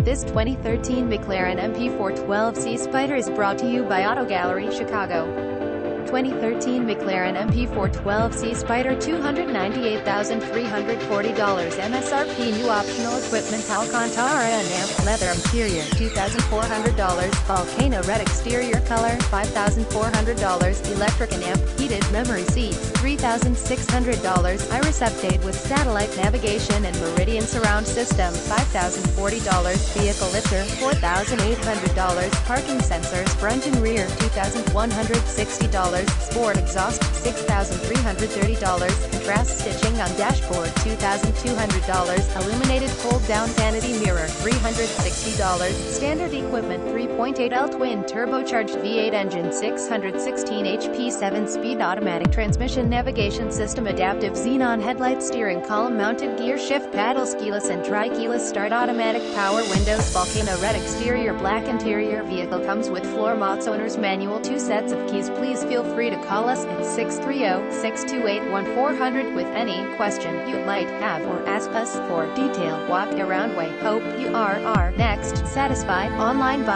This 2013 McLaren MP4-12C Spyder is brought to you by Auto Gallery, Chicago. 2013 McLaren MP4-12C Spyder $298,340 MSRP. New optional equipment: Alcantara and amp, leather interior $2,400, volcano red exterior color $5,400, electric and amp, heated memory seats $3,600, iris update with satellite navigation and Meridian surround system $5,040, vehicle lifter $4,800, parking sensors front and rear $2,160, sport exhaust $6,330, contrast stitching on dashboard $2,200, illuminated fold-down vanity mirror $360, standard equipment 3.8L twin turbocharged V8 engine 616 HP 7-speed automatic transmission, navigation system, adaptive xenon headlight, steering column mounted gear shift paddles, keyless and tri-keyless start, automatic power windows, volcano red exterior, black interior. Vehicle comes with floor mats, owner's manual, 2 sets of keys. Please feel free to call us at 630-628-1400 with any question you might have or ask us for detailed walk-around way. Hope you are next satisfied. Online